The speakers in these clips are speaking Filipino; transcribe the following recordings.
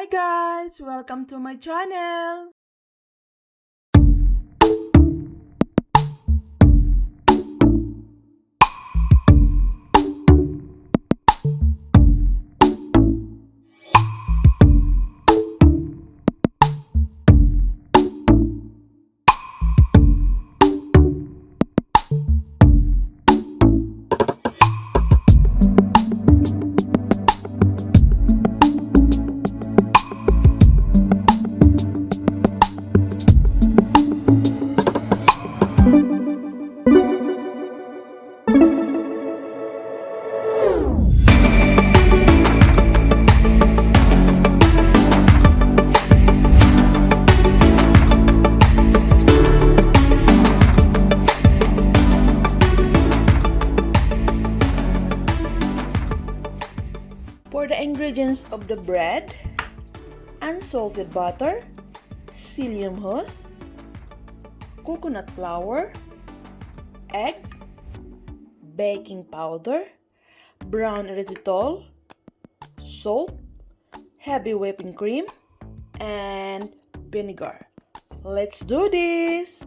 guys! Welcome to my channel! For the ingredients of the bread, unsalted butter, psyllium husk, coconut flour, eggs, baking powder, brown erythritol, salt, heavy whipping cream, and vinegar. Let's do this!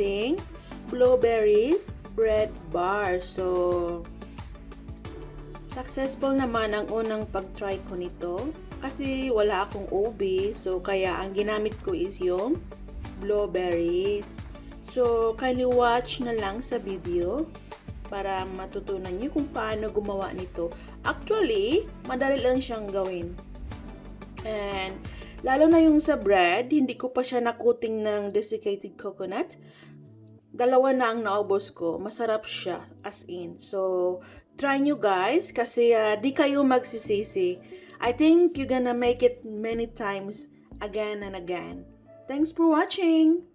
eating blueberries bread bar. So, successful naman ang unang pag-try ko nito. Kasi wala akong OB. So, kaya ang ginamit ko is yung blueberries. So, kindly watch na lang sa video para matutunan nyo kung paano gumawa nito. Actually, madali lang siyang gawin. And, lalo na yung sa bread, hindi ko pa siya nakuting ng desiccated coconut. Dalawa na ang naubos ko. Masarap siya, as in. So, try nyo guys, kasi di kayo magsisisi. I think you're gonna make it many times, again and again. Thanks for watching!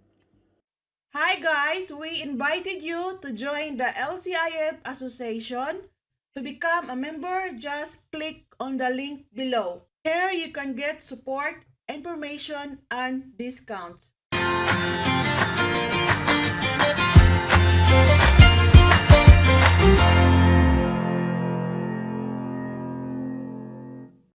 Hi guys! We invited you to join the LCIF Association. To become a member, just click on the link below. Here you can get support, information, and discounts.